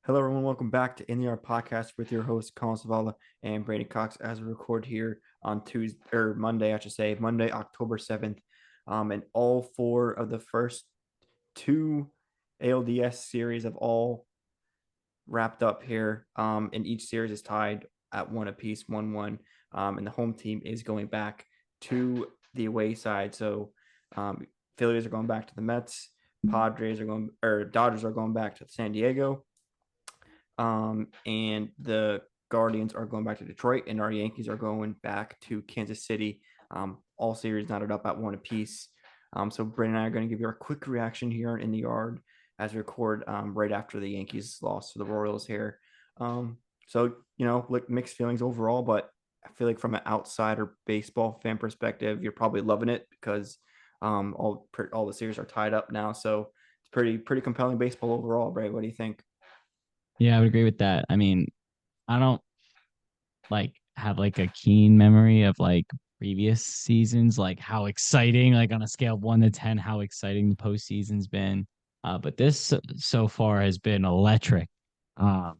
Hello, everyone. Welcome back to In the Art Podcast with your hosts, Collin and Braeden Cox, as we record here on Tuesday or Monday, I should say, Monday, October 7th. And all four of the first two ALDS series have all wrapped up here. And each series is tied at one apiece, 1-1. And the home team is going back to the away side. So Phillies are going back to the Mets, Dodgers are going back to San Diego. And the Guardians are going back to Detroit, and our Yankees are going back to Kansas City. All series knotted up at one apiece. So Brent and I are going to give you our quick reaction here in the yard as we record right after the Yankees lost to the Royals here. So like mixed feelings overall, but I feel like from an outsider baseball fan perspective, you're probably loving it because all the series are tied up now. So it's pretty compelling baseball overall, right? What do you think? Yeah, I would agree with that. I mean, I don't have a keen memory of previous seasons, like how exciting, like on a scale of 1 to 10, how exciting the postseason's been. But this so far has been electric. Um,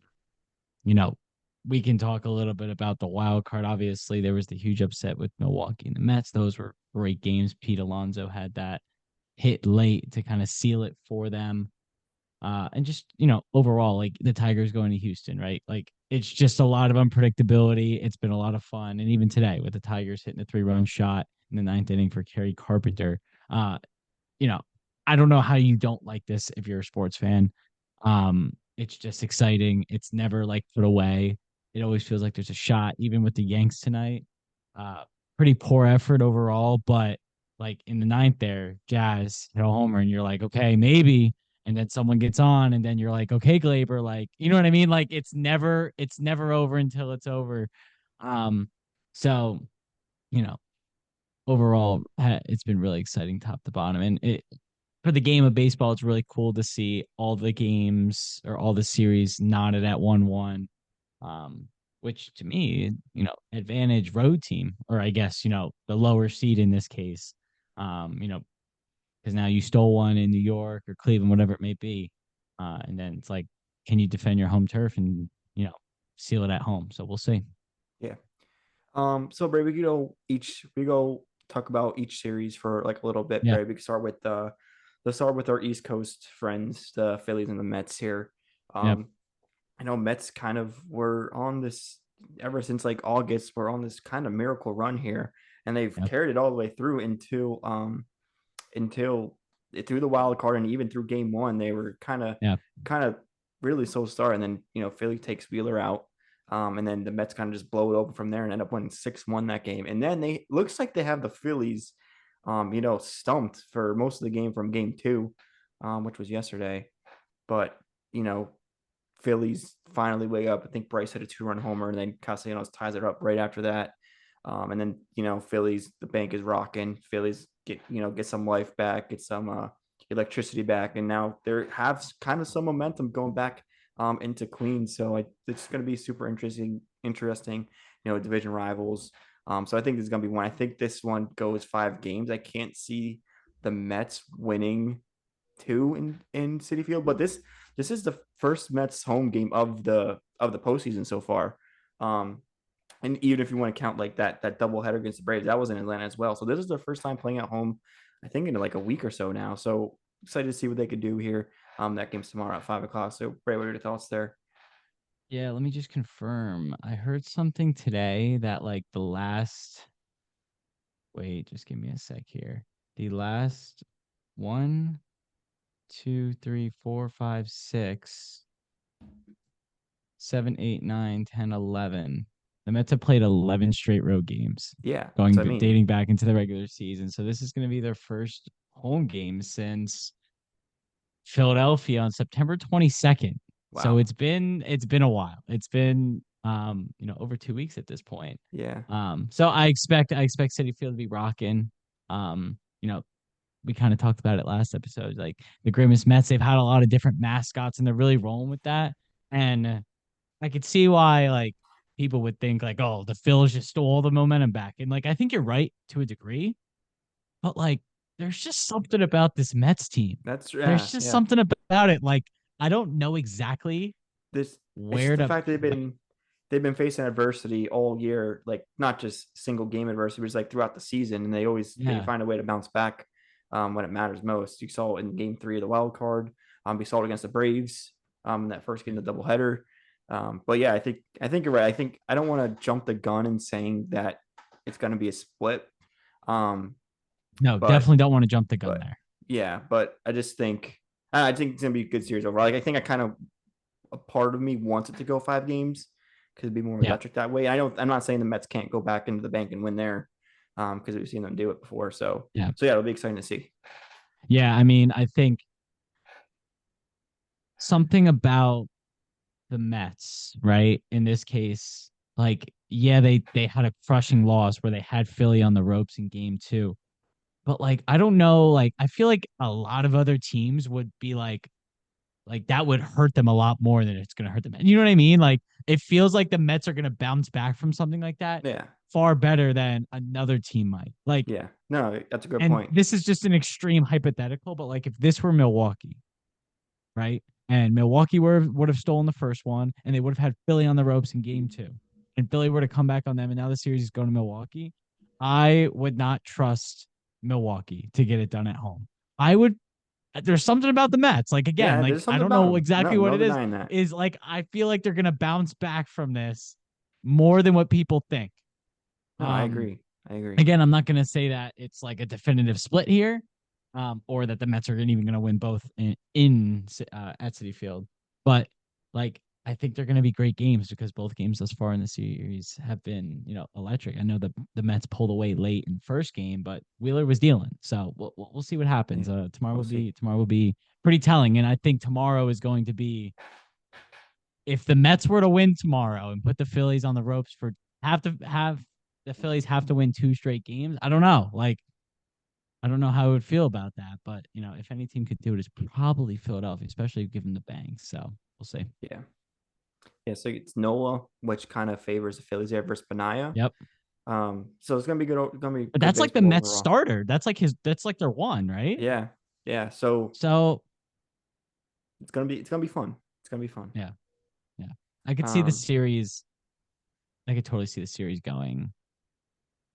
you know, we can talk a little bit about the wild card. Obviously, there was the huge upset with Milwaukee and the Mets. Those were great games. Pete Alonso had that hit late to kind of seal it for them. And just, overall, like the Tigers going to Houston, right? Like it's just a lot of unpredictability. It's been a lot of fun. And even today with the Tigers hitting a 3-run shot in the ninth inning for Kerry Carpenter, uh, you know, I don't know how you don't like this if you're a sports fan. It's just exciting. It's never like put away. It always feels like there's a shot, even with the Yanks tonight. Uh, Pretty poor effort overall, but like in the ninth there, Jazz hit a homer, and you're like, okay, maybe. And then someone gets on, and then you're like, okay, Glaber, like, you know what I mean? Like it's never over until it's over. Um, so you know, overall, it's been really exciting top to bottom, and it for the game of baseball, it's really cool to see all the games or all the series knotted at 1-1. Which to me, advantage road team, or I guess, the lower seed in this case. Because now you stole one in New York or Cleveland, whatever it may be. And then it's like, can you defend your home turf and, seal it at home? So we'll see. Yeah. So Bray, we go talk about each series for like a little bit, Yeah. Bray. We can start with let's start with our East Coast friends, the Phillies and the Mets here. Yep. Um, I know Mets kind of were on this ever since like August, we're on this kind of miracle run here, and they've Yep. carried it all the way through until through the wild card and even through game one, they were Yep. kind of really so star. And then Philly takes Wheeler out, and then the Mets kind of just blow it open from there and end up winning 6-1 that game. And then they looks like they have the Phillies, stumped for most of the game from game two, which was yesterday. But you know, Phillies finally wake up. I think Bryce hit a 2-run homer, and then Castellanos ties it up right after that. And then Phillies, the bank is rocking. Phillies get some life back, get some electricity back, and now they have kind of some momentum going back into Queens. So it's going to be super interesting. Division rivals. So I think this is going to be one. I think this one goes 5 games. I can't see the Mets winning two in City Field, but this is the first Mets home game of the postseason so far. Um, and even if you want to count like that double header against the Braves, that was in Atlanta as well. So this is their first time playing at home, I think, in like a week or so now. So excited to see what they could do here. That game's tomorrow at 5 o'clock. So Bray, what are your thoughts there? Yeah. Let me just confirm. I heard something today that wait, just give me a sec here. The last one, two, three, four, five, six, 7, 8, 9, 10, 11. The Mets have played 11 straight road games, Yeah, going so I mean, dating back into the regular season. So this is going to be their first home game since Philadelphia on September 22nd. So wow, it's been a while. It's been over 2 weeks at this point. yeah, So I expect City Field to be rocking. Um, you know, we kind of talked about it last episode. Like the Grimace Mets, they've had a lot of different mascots and they're really rolling with that. And I could see why like people would think like, oh, the Phils just stole the momentum back. And like I think you're right to a degree, but like there's just something about this Mets team. that's There's yeah, just yeah, something about it. Like I don't know exactly. this it's just Where the to fact that where, they've been facing adversity all year, like not just single game adversity, but it's like throughout the season, and they yeah. find a way to bounce back when it matters most. You saw it in Game 3 of the wild card. We saw it against the Braves in that first game, the doubleheader. But yeah, I think you're right. I think I don't want to jump the gun in saying that it's going to be a split. Um, No, but definitely don't want to jump the gun but there. yeah, but I think it's gonna be a good series overall. Like I think I kind of a part of me wants it to go 5 games because it'd be more Yeah. electric that way. I'm not saying the Mets can't go back into the bank and win there, because we've seen them do it before. Yeah. So yeah, it'll be exciting to see. Yeah. I mean, I think something about the Mets, right? In this case, like, yeah, they had a crushing loss where they had Philly on the ropes in game 2. But like, I don't know, like I feel like a lot of other teams would be like that would hurt them a lot more than it's gonna hurt them. You know what I mean? Like it feels like the Mets are gonna bounce back from something like that Yeah, far better than another team might. Like, yeah, no, that's a good and point. this is just an extreme hypothetical, but like if this were Milwaukee, right? And Milwaukee would have stolen the first one, and they would have had Philly on the ropes in game 2. And Philly were to come back on them, and now the series is going to Milwaukee. I would not trust Milwaukee to get it done at home. I would. There's something about the Mets. Like again, Yeah, like there's I something don't about know them. exactly No, what no it is. denying that. Is like I feel like they're gonna bounce back from this more than what people think. No, I Um, agree. I agree. Again, I'm not going to say that it's like a definitive split here, or that the Mets are even going to win both in at City Field. But like, I think they're going to be great games because both games thus far in the series have been, electric. I know the Mets pulled away late in the first game, but Wheeler was dealing. So we'll see what happens. Yeah, we'll see. Tomorrow will be pretty telling, and I think tomorrow is going to be if the Mets were to win tomorrow and put the Phillies on the ropes for have the Phillies have to win 2 straight games. I don't know. Like I don't know how I would feel about that, but if any team could do it, it's probably Philadelphia, especially given the bangs. So we'll see. Yeah, yeah. So it's Nola, which kind of favors the Phillies there versus Benaya. Yep. So it's gonna be good. Gonna be But good that's like the baseball Mets overall. starter. That's like their one, right? Yeah, yeah. So So it's gonna be fun. It's gonna be fun. yeah, yeah. I could see the Um, series. I could totally see the series going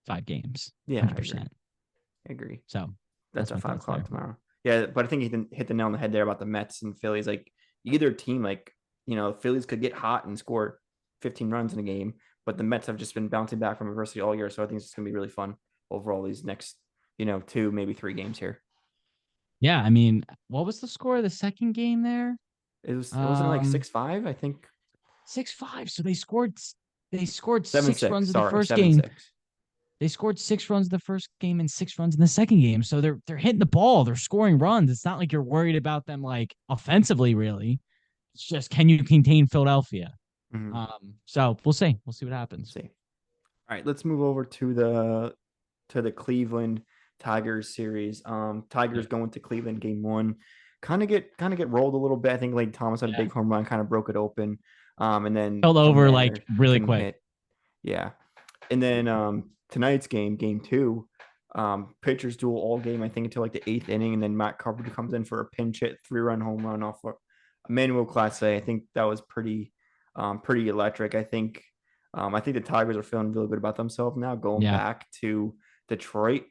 5 games, yeah, I agree. 100%. I agree. So That's that's at my five thoughts o'clock there. tomorrow. Yeah, but I think he didn't hit the nail on the head there about the Mets and Phillies. Like either team, like Phillies could get hot and score 15 runs in a game, but the Mets have just been bouncing back from adversity all year. So I think it's gonna be really fun overall these next 2 maybe 3 games here. Yeah, I mean, what was the score of the second game there? It wasn't like Um, 6-5. I think 6-5. So they scored seven 6 runs six. in the Sorry, first seven game. six. They scored 6 runs in the first game and 6 runs in the second game. So they're hitting the ball. They're scoring runs. It's not like you're worried about them like offensively, really. It's just can you contain Philadelphia? Mm-hmm. So we'll see. We'll see what Let's happens. see. All right, let's move over to the Cleveland Tigers series. Yeah. Tigers going to Cleveland game 1. Kind of get rolled a little bit. I think Lane Thomas had a Yeah. big home run, kind of broke it open. And then Fell from over like there really couldn't quick. hit. Yeah. And then tonight's game 2, pitchers duel all game, I think until like the 8th inning, and then Matt Carpenter comes in for a pinch hit 3-run home run off Emmanuel Clase. I think that was pretty electric. I think the Tigers are feeling really good about themselves now, going Yeah. back to Detroit.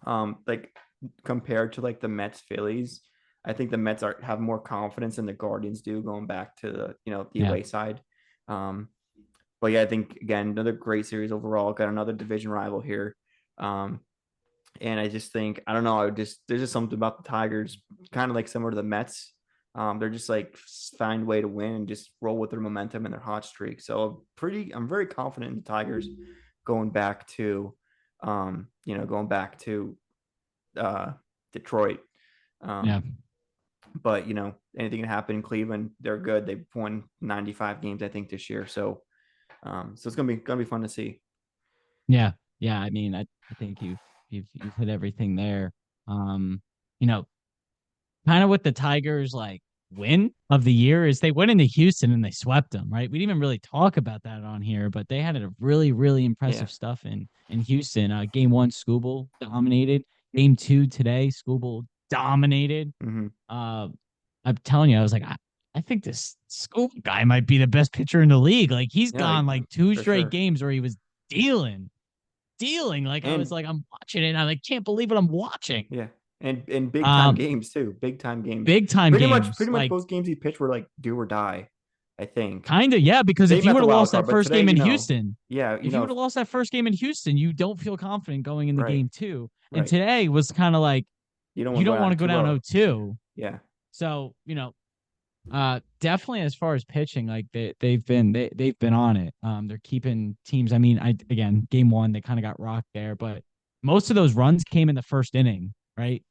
Like compared to like the Mets, Phillies, I think the Mets have more confidence than the Guardians do going back to the Yeah. away side. Um, but yeah, I think again another great series overall. Got another division rival here. Um, and I just think I don't know. There's just something about the Tigers, kind of like similar to the Mets. They're just like find a way to win and just roll with their momentum and their hot streak. So I'm very confident in the Tigers going back to, going back to uh, Detroit. Yeah. Um, but anything can happen in Cleveland. They're good. They've won 95 games, I think, this year. So it's gonna be fun to see. Yeah. Yeah. I mean, I think you've hit everything there. Um, you know, kind of what the Tigers like win of the year is they went into Houston and they swept them, right? We didn't even really talk about that on here, but they had a really, really Yeah. impressive stuff in Houston. Game 1, Scooble dominated. Game 2 today, Scooble dominated. Mm-hmm. Uh, I'm telling you, I was like, I think this Scoop guy might be the best pitcher in the league. Like he's Yeah, gone like two for straight sure. games where he was dealing. Like I was And like, I'm watching it, and I like can't believe what I'm watching. yeah, and big time Um, games too. Big time games. big time games, Pretty much like most games he pitched were like do or die. I think. kind of yeah. Because if Same you at would the have wild lost card, that but first today, game in Houston, yeah, if you would have lost that first game in Houston, you don't feel confident going in the right, game two. And right. today was kind of like You don't you want to go don't want down to go too down low. 0-2. Yeah. So definitely as far as pitching, like they've been on it. They're keeping teams. I mean, I again, game one they kind of got rocked there, but most of those runs came in the first inning, right?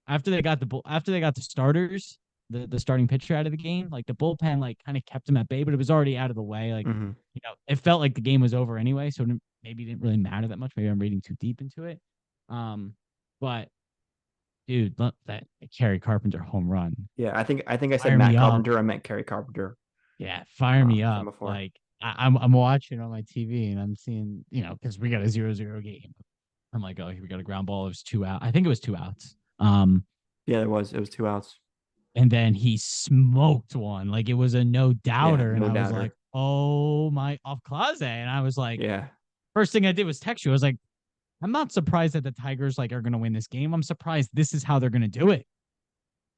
After they got the starters, the starting pitcher out of the game, like the bullpen like kind of kept them at bay, but it was already out of the way. Like Hmm. it felt like the game was over anyway, so maybe it didn't really matter that much. Maybe I'm reading too deep into it. Um, but dude, look, that Kerry Carpenter home run, Yeah, I think I said fire Matt me up. Carpenter. I meant Kerry Carpenter Yeah, fire me from up. before. Like I'm watching on my TV and I'm seeing, because we got a 0-0 game. I'm like, oh, here we got a ground ball. It was 2 out. I think it was 2 outs. Yeah, there was. It was 2 outs. And then he smoked one. Like it was a no Yeah, doubter. And no I was like, doubter. oh my off Clase. And I was like, Yeah, first thing I did was text you. I was like, I'm not surprised that the Tigers like are gonna win this game. I'm surprised this is how they're gonna do it.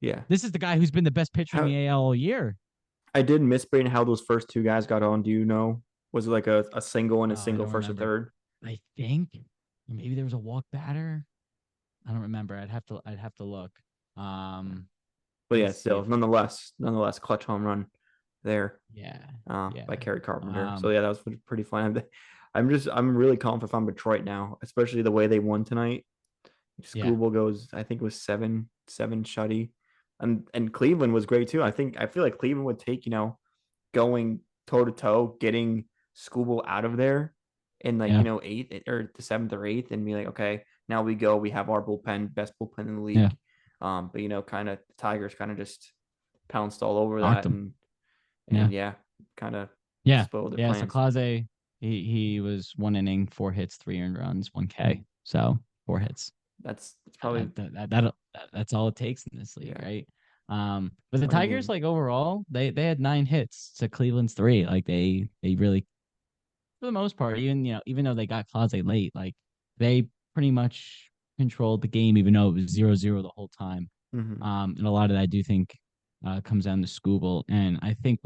yeah. This is the guy who's been the best pitcher in How the AL all year. I did miss Braden how those first two guys got on. Do you know? Was it like a single and a I single don't first or remember. third? I think maybe there was a walk batter. I don't remember. I'd have to look. Um, But let me yeah, see still, if nonetheless, clutch home run there yeah, by yeah. Kerry Carpenter. So Um, yeah, that was pretty fun. I'm really confident on Detroit now, especially the way they won tonight. yeah, Scooble goes, I think it was seven shutty, and Cleveland was great too. I feel like Cleveland would take going toe to toe, getting Scooble out of there in like yeah, eighth or the seventh or eighth, and be like, okay, now we go. We have our bullpen, best bullpen in the yeah. league. But kind of the Tigers kind of just pounced all over Knocked that, him. and Yeah, yeah, kind of yeah, spoiled their yeah. So plans. Clase, he was 1 inning, 4 hits, 3 earned runs, 1K. So 4 hits. That's probably That's all it takes in this league, yeah right? But the 20 games. Tigers, like overall, they had 9 hits to Cleveland's 3. Like they really, for the most part, even though they got Clase late, like they pretty much controlled the game, even though it was 0-0 the whole time. Mm-hmm. And a lot of that I do think comes down to Scooble. And I think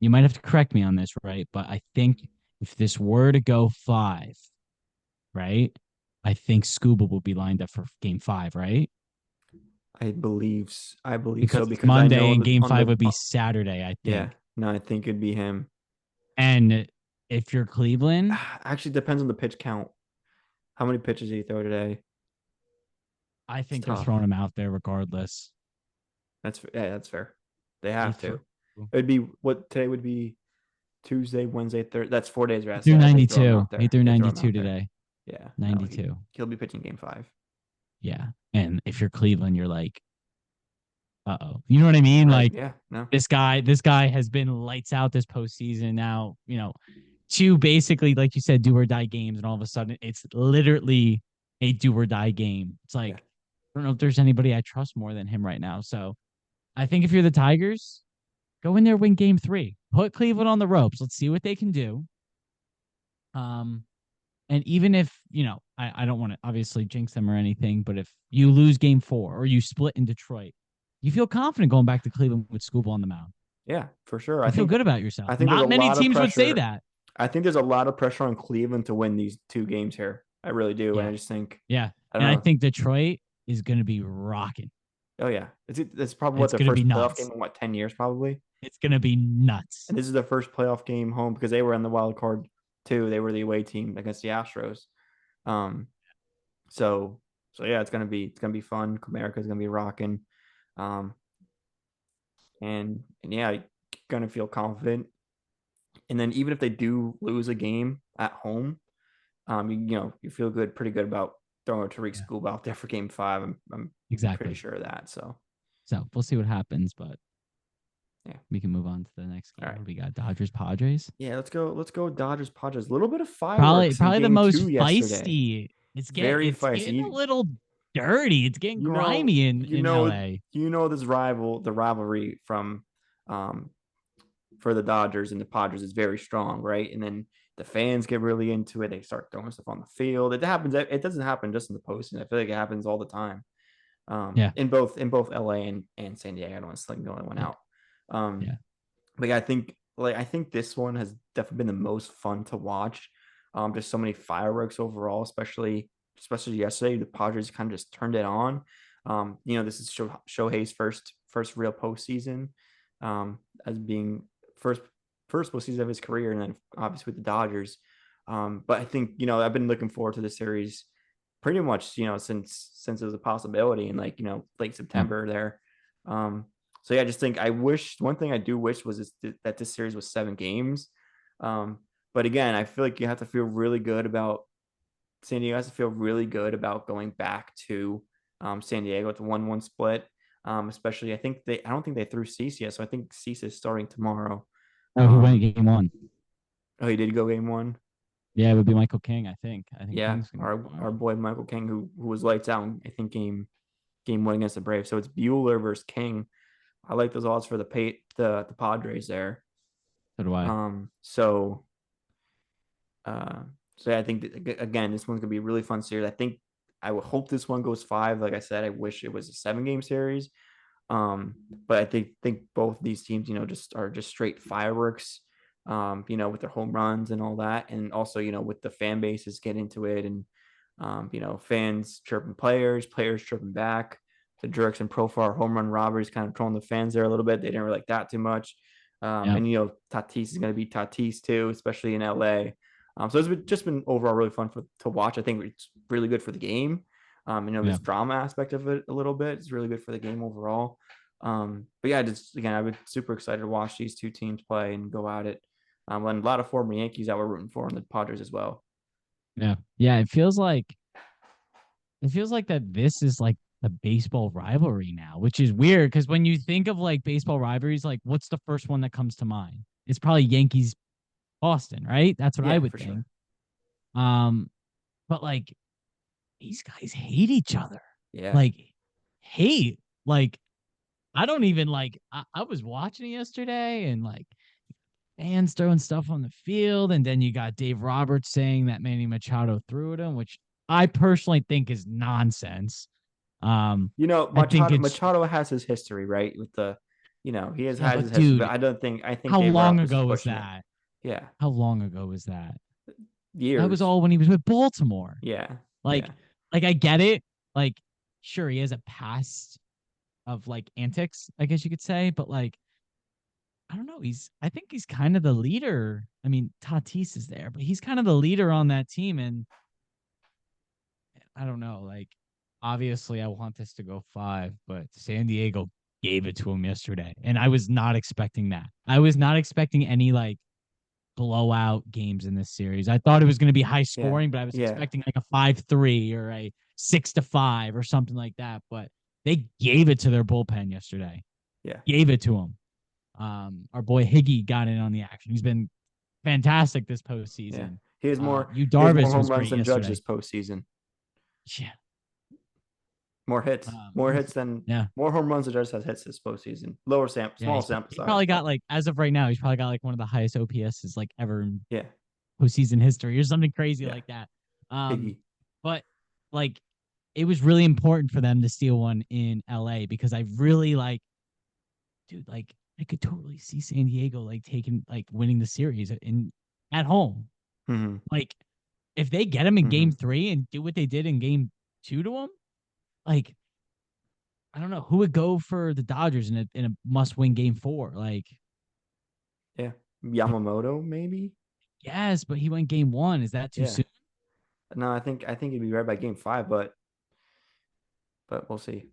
you might have to correct me on this, right? But I think if this were to go 5, right? I think Scuba will be lined up for game 5, right? I believe Because so it's because I Monday know and game on 5 the would be Saturday, I yeah, think. no, I think it'd be him. And if you're Cleveland, Actually, depends on the pitch count. How many pitches did he throw today? I It's think they're tough. throwing him out there regardless. That's fair. They He have threw to. It'd be what today would be Tuesday, Wednesday, Thursday. That's 4 days he rest. threw Yeah, they throw him 92. out He there. threw They throw him 92 out there. today. Yeah, no, 92. he'll be pitching game 5. Yeah. And if you're Cleveland, you're like, uh-oh. You know what I mean? Right? Like Yeah. No. this guy has been lights out this postseason now, 2 basically, like you said, do or die games, and all of a sudden it's literally a do or die game. It's Yeah. like, I don't know if there's anybody I trust more than him right now. So I think if you're the Tigers, go in there, win game 3. Put Cleveland on the ropes. Let's see what they can do. Um, and even if, I don't want to obviously jinx them or anything, but if you lose game 4 or you split in Detroit, you feel confident going back to Cleveland with Scooble on the mound. Yeah, for sure. You feel good about yourself. I think there's a Not many lot of teams would say pressure. that. I think there's a lot of pressure on Cleveland to win these 2 games here. I really do, and Yeah. I just think Yeah. I don't And I know. think Detroit is going to be rocking. Oh yeah, it's probably what It's their going to be first playoff game nuts. in 10 years probably, It's going to be nuts. and this is their first playoff game home because they were in the wild card too. They were the away team against the Astros. Um, so yeah, it's gonna be fun. America's gonna be rocking, um, and yeah, gonna feel confident. And then even if they do lose a game at home, you feel pretty good about throwing Tariq Yeah. School out there for game 5. I'm pretty Exactly. sure of that. So So we'll see what happens, but yeah. we can move on to the next All game. right. What do we got? Dodgers, Padres. Yeah, let's go Dodgers Padres. A little bit of Probably fireworks in probably the game most 2 yesterday. feisty. Very It's getting a feisty. little dirty. It's getting You know, grimy you in know, LA. this the rivalry from um, for the Dodgers and the Padres is very strong, right? And then the fans get really into it. They start throwing stuff on the field. It happens. It doesn't happen just in the postseason. I feel like it happens all the time. Yeah. In both LA and San Diego. I don't want to sling the only one Yeah. out. Um, Yeah. but yeah, I think this one has definitely been the most fun to watch. Just so many fireworks overall, especially yesterday. The Padres kind of just turned it on. This is Shohei's first real postseason, as being first first postseason of his career, and then obviously with the Dodgers. But I think I've been looking forward to the series pretty much since it was a possibility in late Yeah. September there. Um, so yeah, I just think I wish one thing I do wish was that this series was 7 games. Um, but again, I feel like you have to feel really good about San Diego has to feel really good about going back to San Diego with the 1-1 split. Especially I don't think they threw Cease yet, so I think Cease is starting tomorrow. Oh, who went Um, game one? oh, he did go game one. Yeah, it would be Michael King, I think. I think Yeah, King's gonna go our tomorrow. boy Michael King, who was lights out, I think game one against the Braves. So it's Bueller versus King. I like those odds for the Padres there. So do I. Um, so uh, so yeah, I think that, again, this one's gonna be a really fun series. I would hope this one goes 5. Like I said, I wish it was a 7 game series. Um, but I think both these teams, just are just straight fireworks. With their home runs and all that, and also with the fan bases get into it, and fans chirping players chirping back. The Jerks and Profar home run robberies kind of trolling the fans there a little bit. They didn't really like that too much. Yeah. And Tatis is going to be Tatis too, especially in LA. So just been overall really fun to watch. I think it's really good for the game. Yeah. This drama aspect of it a little bit is really good for the game overall. But yeah, just again, I've been super excited to watch these two teams play and go at it. And a lot of former Yankees that we're rooting for, and the Padres as well. Yeah. Yeah. It feels like that this is like the baseball rivalry now, which is weird because when you think of like baseball rivalries, like what's the first one that comes to mind? It's probably Yankees Boston, right? That's what I Yeah, would for sure. think. Um, but like these guys hate each other. Yeah. Like hate. Like I don't even like I was watching it yesterday and like fans throwing stuff on the field, and then you got Dave Roberts saying that Manny Machado threw at him, which I personally think is nonsense. I think it's Machado has his history, right? He yeah, has but his history, but dude, I think how Dave long Roberts is ago was pushing it. that? Yeah, How long ago was that? That was years. all when he was with Baltimore. Yeah, Like, yeah, like I get it. Like, sure, he has a past of like antics, I guess you could say, but like, I don't know. I think he's kind of the leader. I mean, Tatis is there, but he's kind of the leader on that team. And I don't know. Like, obviously, I want this to go 5, but San Diego gave it to him yesterday. And I was not expecting that. I was not expecting any like blowout games in this series. I thought it was going to be high yeah, scoring, but I was yeah, expecting like a 5-3 or a 6-5 or something like that. But they gave it to their bullpen yesterday. yeah, Gave it to him. Our boy Higgy got in on the action. He's been fantastic this yeah. postseason. He has more You he has more Darvish home was runs great than Judge this yesterday. postseason. Yeah. More hits than Yeah. more home runs than Judge has hits this postseason. Lower Yeah. small sample He size, probably got but like, as of right now, he's probably got like one of the highest OPSs like ever in yeah, postseason history or something crazy yeah. like that. Um, Higgy. but like it was really important for them to steal one in LA because I really like, dude, like I could totally see San Diego like taking like winning the series in at home. Mm-hmm. Like if they get him in Mm-hmm. game 3 and do what they did in game 2 to him, like I don't know who would go for the Dodgers in a must win game 4. Yeah. Like Yamamoto, maybe. yes, but he went game 1. Is that too Yeah. soon? No, I think he'd be right by game 5, but we'll see.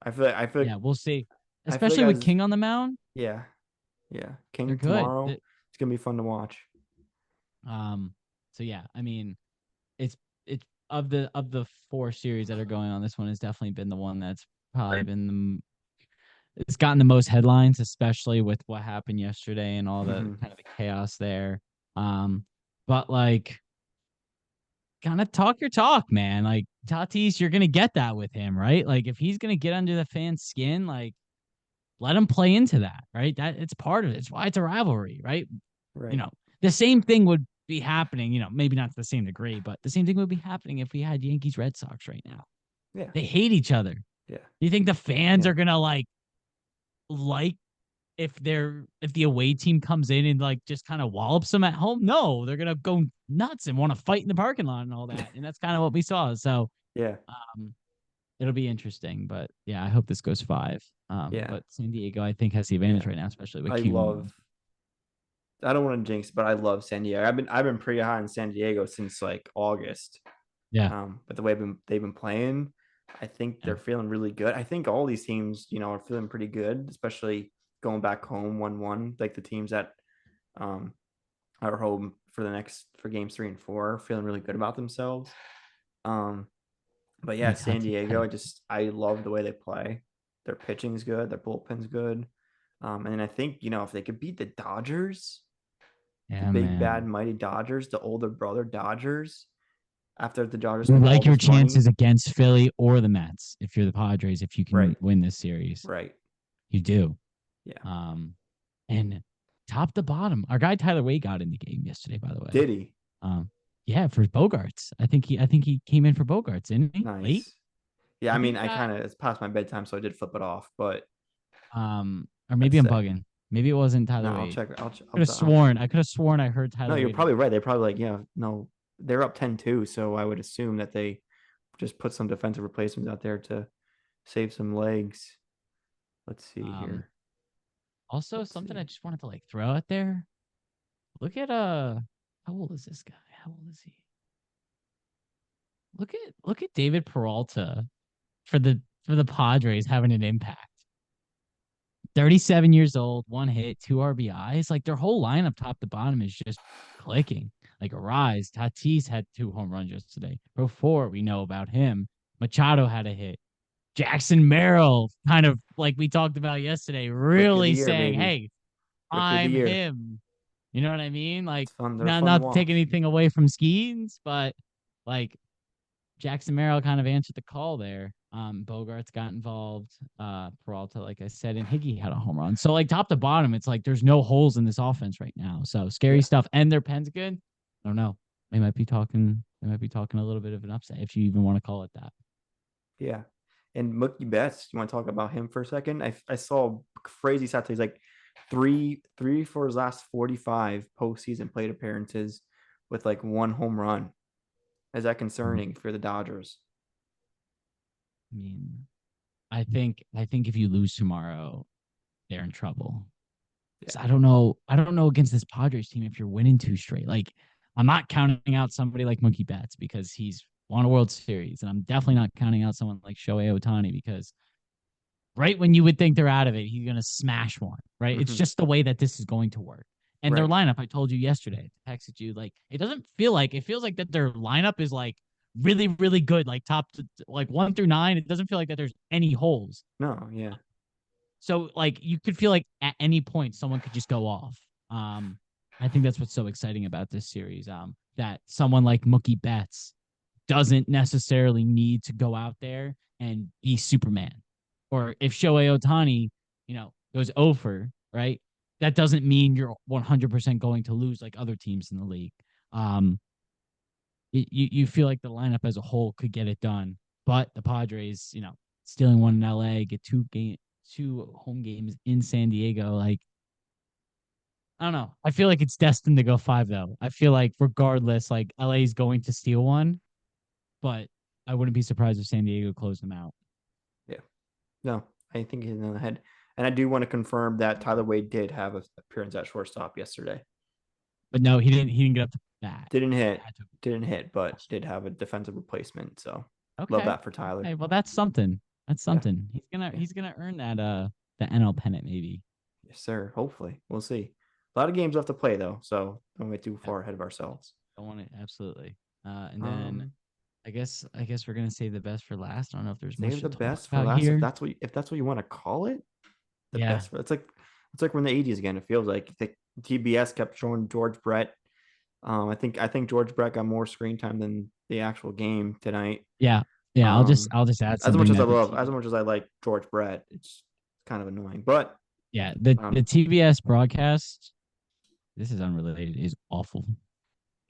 I feel like I feel Yeah, like we'll see. I feel like Especially with as King on the mound, yeah, yeah. they're King good. tomorrow. It's gonna be fun to watch. Um, so yeah, I mean, it's it's of the 4 series that are going on, this one has definitely been the one that's probably been it's gotten the most headlines, especially with what happened yesterday and all the Mm-hmm. kind of the chaos there. But like kind of talk your talk, man. Like Tatis, you're gonna get that with him, right? Like if he's gonna get under the fan's skin, like let them play into that, right? That it's part of it. It's why it's a rivalry, right? You Right. know, the same thing would be happening, maybe not to the same degree, but the same thing would be happening if we had Yankees Red Sox right now. Yeah. They hate each other. Yeah. You think the fans Yeah. are gonna like if the away team comes in and like just kind of wallops them at home? No, they're gonna go nuts and want to fight in the parking lot and all that. And that's kind of what we saw. So Yeah. um it'll be interesting. But yeah, I hope this goes five. Yeah. But San Diego, I think, has the advantage Yeah. right now, especially with I Q1. love I don't want to jinx, but I love San Diego. I've been pretty high in San Diego since like August. Yeah. But the way they've been playing, I think Yeah. they're feeling really good. I think all these teams, are feeling pretty good, especially going back home 1-1. Like the teams that um are home for games 3 and 4, are feeling really good about themselves. Um, but yeah, Like hot San take Diego, headache. I love the way they play. Their pitching's good, their bullpen's good. And I think, if they could beat the Dodgers, the Yeah, big bad man. mighty Dodgers, the older brother Dodgers, after the Dodgers You spent all like your this money. chances against Philly or the Mets if you're the Padres, if you can Right, win this series. right. You do. Yeah. Um, and top to bottom, our guy Tyler Wade got in the game yesterday, by the way. Did he? Um, yeah, for Bogarts. I think he came in for Bogarts, didn't he? Late? Nice. Yeah, I I think mean, he I got kind of it's past my bedtime, so I did flip it off, but or that's maybe I'm sick. bugging. Maybe it wasn't No, Tyler I'll Wade. check. Could have sworn. I could have sworn I heard No, Tyler you're Wade was probably right. They probably like, no, they're up 10-2, so I would assume that they just put some defensive replacements out there to save some legs. Let's see um here. also Let's something I see. just wanted to like throw out there. Look at how old is this guy? How old is he? Look at David Peralta for the Padres having an impact. 37 years old, one hit, two RBIs. Like their whole lineup, top to bottom, is just clicking. Like Arise, Tatis had 2 home runs yesterday. Before we know about him, Machado had a hit. Jackson Merrill, kind of like we talked about yesterday, Rookie of the really year, saying, baby. "Hey, Rookie of the I'm year. him." You know what I mean? Like, It's fun. They're not fun to not to take watch. anything away from Skeens, but like Jackson Merrill kind of answered the call there. Bogarts got involved. Peralta, like I said, and Higgy had a home run. So like top to bottom, it's like there's no holes in this offense right now. So scary Yeah. stuff. And their pen's good. I don't know. They might be talking. They might be talking a little bit of an upset, if you even want to call it that. Yeah. And Mookie Betts, you want to talk about him for a second? I saw crazy stats. He's like three for his last 45 postseason plate appearances with like one home run. Is that Mm. concerning for the Dodgers? I mean, I think if you lose tomorrow, they're in trouble. Yeah. I don't know. I don't know against this Padres team if you're winning two straight. Like, I'm not counting out somebody like Mookie Betts because he's won a World Series, and I'm definitely not counting out someone like Shohei Ohtani because right when you would think they're out of it, he's gonna smash one. Right? It's Mm-hmm. just the way that this is going to work. And their Right. lineup, I told you yesterday, I texted you, like it doesn't feel like it feels like that their lineup is like really, really good, like top to like 1 through 9. It doesn't feel like that there's any holes. No, yeah. So like you could feel like at any point someone could just go off. Um, I think that's what's so exciting about this series. That someone like Mookie Betts doesn't necessarily need to go out there and be Superman. Or if Shohei Ohtani, goes over, right? That doesn't mean you're 100% going to lose like other teams in the league. Um, you feel like the lineup as a whole could get it done, but the Padres, stealing one in LA, get two home games in San Diego. Like, I don't know. I feel like it's destined to go five though. I feel like regardless, like LA is going to steal one, but I wouldn't be surprised if San Diego closed them out. Yeah. No, I think he's in the head. And I do want to confirm that Tyler Wade did have an appearance at shortstop yesterday. But no, he didn't get up to that. Didn't It hit, had to. didn't hit, but did have a defensive replacement. So love Okay. that for Tyler. Okay. Well, that's something. That's Yeah. something. He's gonna Yeah. he's gonna earn that the NL pennant maybe. Yes, sir. Hopefully. We'll see. A lot of games left to play though, so don't get too Yeah, far ahead of ourselves. I want it absolutely. And then Um, I guess we're gonna save the best for last. I don't know if there's much Save to the talk best for about last. here. If that's what you want to call it, the Yeah. best. It's like we're in the 80s again. It feels like the TBS kept showing George Brett. I think George Brett got more screen time than the actual game tonight. Yeah. Yeah. I'll just Um, I'll just add as much something as I that the love, as TV. much as I like George Brett, it's kind of annoying. But Yeah, the um, TBS broadcast, this is unrelated, is awful.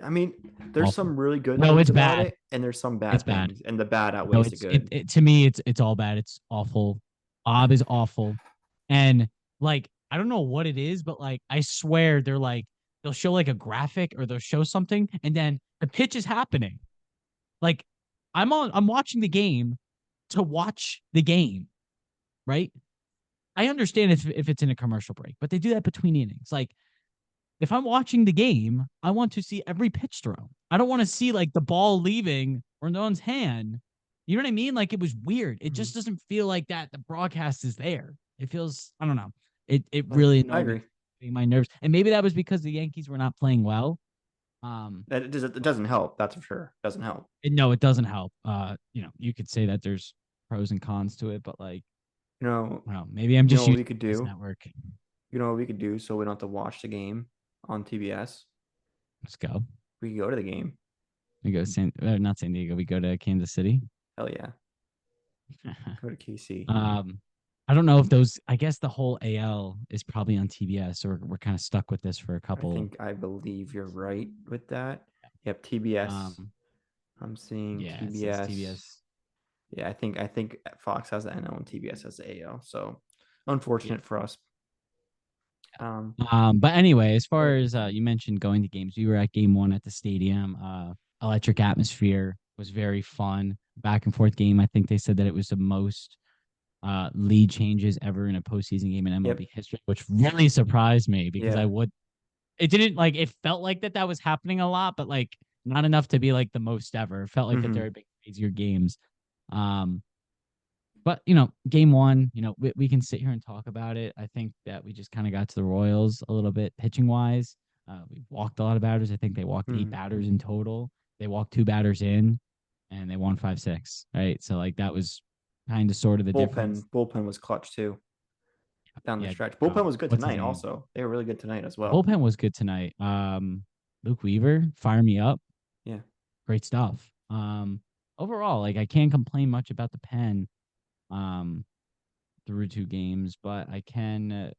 I mean, there's Awful. some really good No, things it's about bad. it, and there's some It's bad bad. things, and the bad No, outweighs the it's it, good. it to me it's all bad. It's awful. Ob is awful. And like I don't know what it is, but like I swear they're like they'll show like a graphic or they'll show something and then the pitch is happening. Like I'm watching the game to watch the game, right? I understand if it's in a commercial break, but they do that between innings. Like if I'm watching the game, I want to see every pitch throw. I don't want to see like the ball leaving or no one's hand. You know what I mean? Like it was weird. It Mhm. just doesn't feel like that. The broadcast is there. It feels, I don't know. It really I annoyed me, agree. my nerves. And maybe that was because the Yankees were not playing well. That it doesn't help. That's for sure. It doesn't help. No, it doesn't help. You could say that there's pros and cons to it, but like, You know, well, maybe I'm you know just what using we could this do. network. You know what we could do so we don't have to watch the game on TBS. Let's go. We could go to the game. We go not San Diego. We go to Kansas City. Hell yeah, go to KC. Um, I don't know if those. I guess the whole AL is probably on TBS, or we're kind of stuck with this for a couple. I believe you're right with that. Yep, TBS. Um, I'm seeing yeah, it says TBS. TBS. Yeah, I think Fox has the NL and TBS has the AL. So Yeah. unfortunate for us. Um, But anyway, as far but as you mentioned going to games, we were at game one at the stadium. Electric atmosphere was very fun. Back and forth game. I think they said that it was the most lead changes ever in a postseason game in yep, MLB history, which really surprised me because yeah. it didn't like it felt like that was happening a lot, but like not enough to be like the most ever. It felt like that there Mm-hmm. were big crazier games. Um, but game one, we can sit here and talk about it. I think that we just kind of got to the Royals a little bit pitching wise. We walked a lot of batters. I think they walked eight Mm-hmm. batters in total. They walked two batters in, and they won 5-6. Right, so like that was kind of sort of the difference. Bullpen was clutch too down the Yeah, stretch. Bullpen was good what's his tonight. name? Also, they were really good tonight as The well. bullpen was good tonight. Luke Weaver, fire me up. Yeah. Great stuff. Overall, like I can't complain much about the pen um through two games, but I can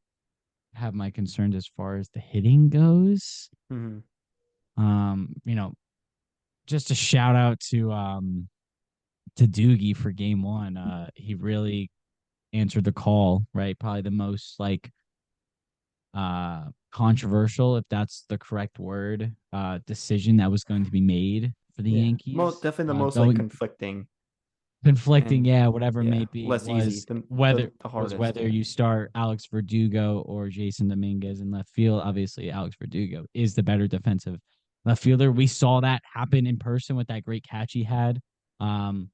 have my concerns as far as the hitting goes. Mm-hmm. Um, you know, just a shout out to Doogie for game one. He really answered the call, right? Probably the most like controversial, if that's the correct word, decision that was going to be made for the Yeah. Most Yankees. definitely the most like Going conflicting conflicting, and yeah, whatever it yeah, may be, less easy. was whether The hardest. Yeah. you start Alex Verdugo or Jason Dominguez in left field. Obviously, Alex Verdugo is the better defensive left fielder. We saw that happen in person with that great catch he had. Um,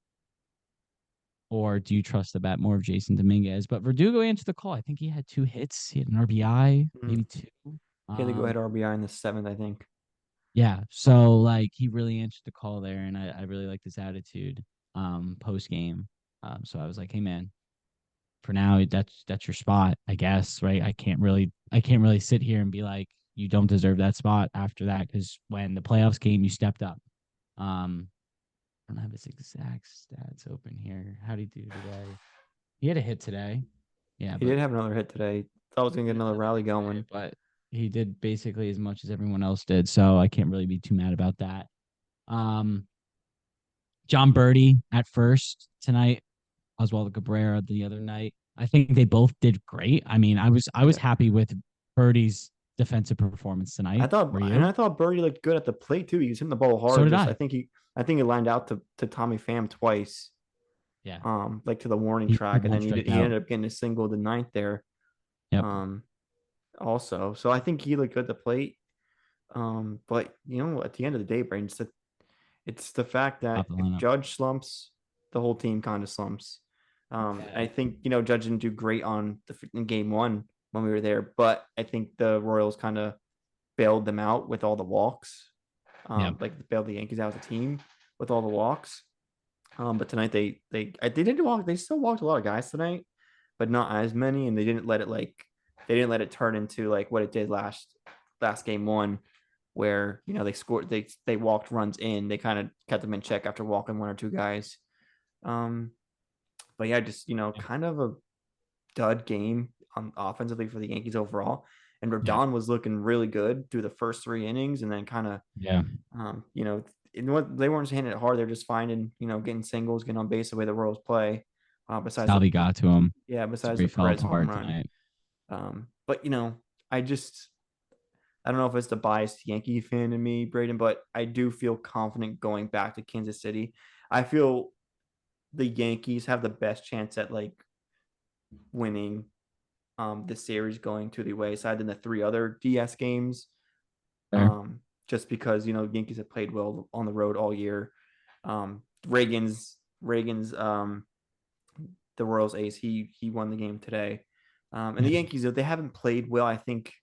or do you trust the bat more of Jason Dominguez? But Verdugo answered the call. I think he had two hits. He had an RBI, Mm-hmm. maybe two. He had to go ahead Um, RBI in the seventh, I think. yeah. So like he really answered the call there, and I really liked his attitude post game. So I was like, hey man, for now that's your spot, I guess, right? I can't really sit here and be like you don't deserve that spot after that because when the playoffs came, you stepped up. I don't have his exact stats open here. How did he do today? He had a hit today. Yeah, He but did have another hit today. Thought I was gonna he get had another another rally hit today, going. but he did basically as much as everyone else did. So I can't really be too mad about that. Um, John Birdie at first tonight, Oswaldo Cabrera the other night. I think they both did great. I mean, I was Yeah. happy with Birdie's defensive performance tonight. Were you? I thought Birdie looked good at the plate too. He was hitting the ball So hard. did Just I. I think he lined out to Tommy Pham twice, Yeah. like to the warning He had track, and one then he strikeout. ended up getting a single the ninth there. Yep. Um, also, so I think he looked good at the plate. But at the end of the day, Brain, it's the fact Top that the if lineup. Judge slumps, the whole team kind of slumps. I Yeah. think Judge didn't do great on in game one when we were there, but I think the Royals kind of bailed them out with all the walks. Yep. Like bailed the Yankees out as a team with all the walks. But tonight they didn't walk. They still walked a lot of guys tonight, but not as many, and they didn't let it turn into like what it did last game one, where they scored they walked runs in. They kind of kept them in check after walking one or two guys. Um, but yeah, just Yeah. kind of a dud game offensively for the Yankees overall. And Yeah. Rodon was looking really good through the first 3 innings, and then kind of, Yeah. they weren't just hitting it hard. They're just finding, getting singles, getting on base the way the Royals play. Besides Salvi got to him. That's besides where the he fell Perez home apart run. tonight. But I just I don't know if it's the biased Yankee fan in me, Braden, but I do feel confident going back to Kansas City. I feel the Yankees have the best chance at like winning the series going to the away side than the three other DS games. There. Just because Yankees have played well on the road all year. Reagan's the Royals ace. He won the game today. And the Yeah. Yankees, they haven't played well. I think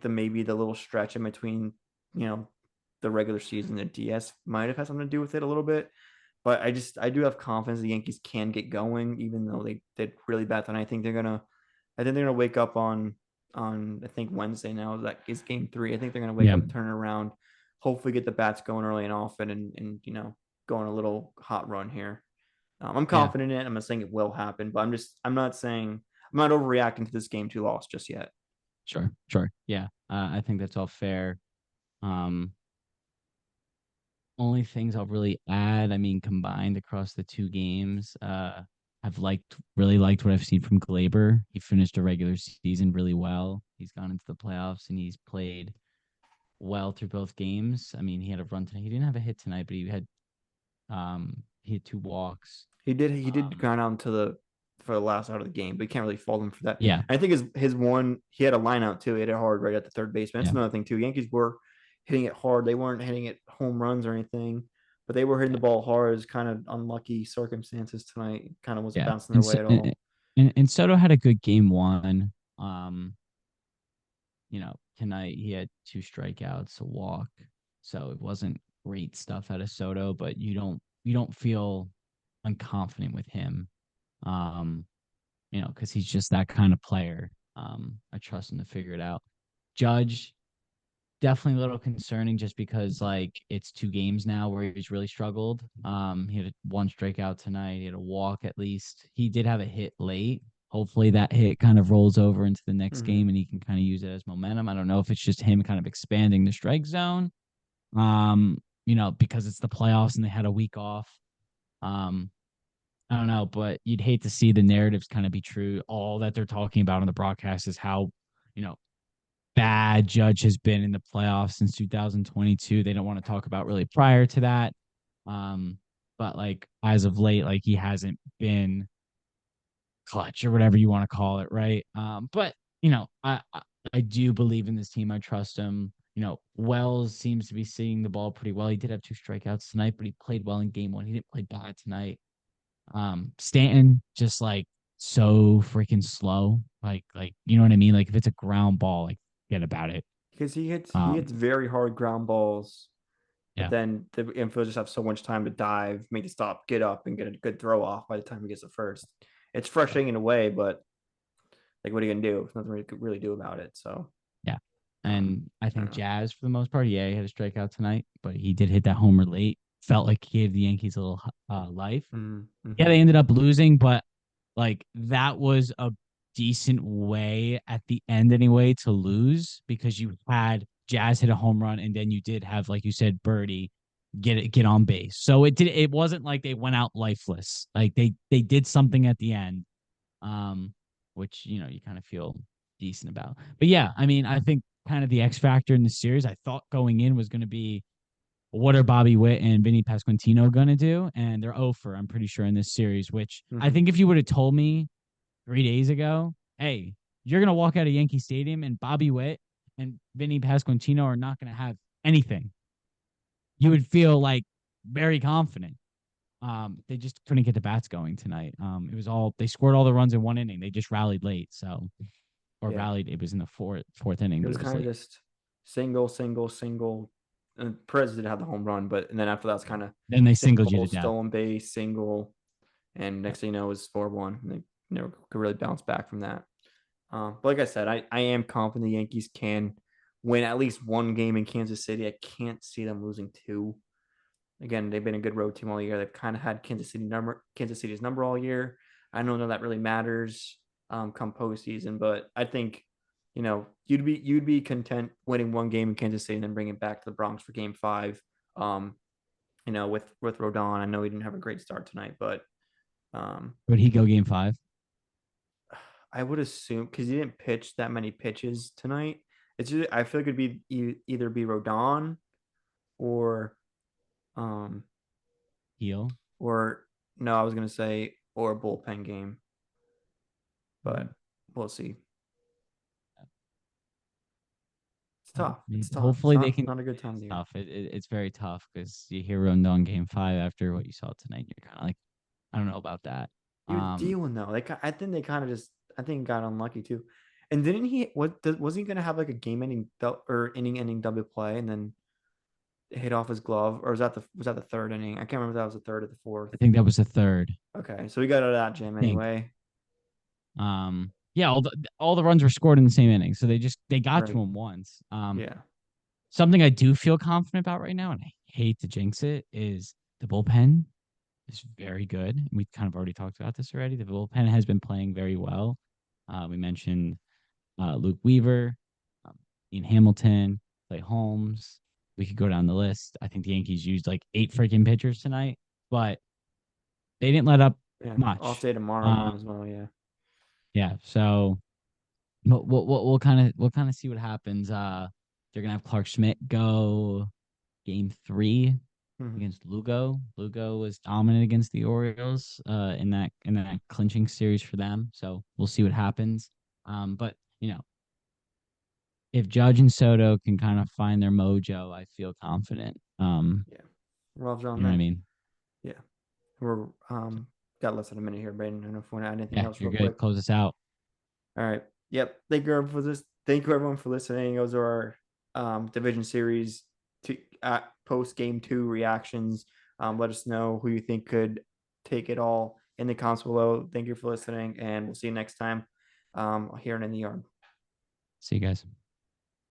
maybe the little stretch in between, the regular season and DS might have had something to do with it a little bit. But I do have confidence the Yankees can get going, even though they did really bad tonight. I think they're gonna wake up on I think Wednesday now. That is game 3. I think they're gonna wake Yeah. up, turn it around, hopefully get the bats going early and often, and go on a little hot run here. I'm Yeah. confident in it. I'm not saying it will happen, but I'm not overreacting to this game 2 loss just yet. Sure. Sure. Yeah. I think that's all fair. Um, Only things I'll really add, I mean, combined across the two games, I've really liked what I've seen from Glaber. He finished a regular season really well. He's gone into the playoffs and he's played well through both games. I mean, he had a run tonight. He didn't have a hit tonight, but he had 2 walks. He did Um, grind out to the for the last out of the game, but you can't really fault him for that. yeah, And I think his one he had a line out too. He hit it hard right at the third baseman. That's yeah, another thing too. Yankees were hitting it hard. They weren't hitting it home runs or anything, but they were hitting yeah, the ball hard. It's kind of unlucky circumstances tonight. Kind of wasn't yeah. bouncing their way at all. And Soto had a good game one. Tonight he had 2 strikeouts, a walk. So it wasn't great stuff out of Soto, but you don't feel unconfident with him. Um, because he's just that kind of player. I trust him to figure it out. Judge, definitely a little concerning just because like it's 2 games now where he's really struggled. He had 1 strikeout tonight. He had a walk at least. He did have a hit late. Hopefully that hit kind of rolls over into the next Mm-hmm. game and he can kind of use it as momentum. I don't know if it's just him kind of expanding the strike zone. Because it's the playoffs and they had a week off. Um, I don't know, but you'd hate to see the narratives kind of be true. All that they're talking about on the broadcast is how, you know, bad Judge has been in the playoffs since 2022. They don't want to talk about really prior to that. Um, but like as of late, like he hasn't been clutch or whatever you want to call it, right? But I do believe in this team. I trust him. Wells seems to be seeing the ball pretty well. He did have 2 strikeouts tonight, but he played well in game one. He didn't play bad tonight. Stanton just like so freaking slow. Like you know what I mean? Like if it's a ground ball, like forget about it. Because he hits Um, very hard ground balls, but yeah, then the infielders just have so much time to dive, make the stop, get up, and get a good throw off by the time he gets to first. It's yeah, frustrating in a way, but like, what are you gonna do? There's nothing you could really do about it. So, yeah. um, And I I don't think know. Jazz for the most part, yeah, he had a strikeout tonight, but he did hit that homer late. Felt like he gave the Yankees a little life. Yeah, Mm-hmm. they ended up losing, but like that was a decent way at the end anyway to lose because you had Jazz hit a home run and then you did have, like you said, Birdie get on base. So it wasn't like they went out lifeless. Like they did something at the end, um, which you kind of feel decent about. But yeah, I mean, I think kind of the X factor in the series I thought going in was going to be what are Bobby Witt and Vinny Pasquantino going to do? And they're over, I'm pretty sure, in this series, which I Mm-hmm. think if you would have told me 3 days ago, hey, you're going to walk out of Yankee Stadium and Bobby Witt and Vinny Pasquantino are not going to have anything, you would feel like very confident. They just couldn't get the bats going tonight. It was all they scored all the runs in 1 inning. They just rallied late, or Yeah, rallied. It was in the fourth inning, it but was it was kind of late. just single, single, single. And Perez did have the home run, but and then after that, it's kind of Then they singled you single, to death. stolen base, single, and Yeah, next thing you know, it was 4-1. And they never could really bounce back from that. But like I said, I am confident the Yankees can win at least one game in Kansas City. I can't see them losing two. Again, they've been a good road team all year. They've kind of had Kansas City's number all year. I don't know that really matters. come postseason. But I think, you'd be content winning one game in Kansas City and then bringing it back to the Bronx for Game 5. Um, with Rodon, I know he didn't have a great start tonight, but Would he go game five? I would assume because he didn't pitch that many pitches tonight. I feel like it'd be either be Rodon or um Heal. or no, I was gonna say or a bullpen game, Mm. but we'll see. It's Well, tough. It's tough. It's hopefully they not can. not a good time of It's the year. tough. It's very tough because you hear Rondon game five after what you saw tonight. You're kind of like, I don't know about that. He was Um, dealing though. I think they kind of just I think got unlucky too. And didn't he wasn't he gonna have like a game ending or inning ending double play and then hit off his glove, or was that the third inning? I can't remember if that was the third or the fourth. I think that was the third. Okay, so we got out of that I jam think. anyway. Yeah, all the runs were scored in the same inning, so they got to Right. him once. Yeah. Something I do feel confident about right now, and I hate to jinx it, is the bullpen is very good. We kind of already talked about this already. The bullpen has been playing very well. We mentioned Luke Weaver, um, Ian Hamilton, Clay Holmes. We could go down the list. I think the Yankees used like 8 freaking pitchers tonight, but they didn't let up Yeah. Off much. day tomorrow Um, one as well. Yeah. yeah, so we'll kind of see what happens. They're gonna have Clark Schmidt go game 3 Mhm. against Lugo. Lugo was dominant against the Orioles in that clinching series for them. So we'll see what happens. But if Judge and Soto can kind of find their mojo, I feel confident. Yeah. Well You done know what I then. mean? Yeah. We're got less than a minute here, Braden. I don't know if we want to add anything Yeah, else you're real good. quick. Close us out. All right. Yep. Thank you everyone for listening. Those are our division series to post game 2 reactions. Let us know who you think could take it all in the comments below. Thank you for listening, and we'll see you next time here in the yard. See you guys.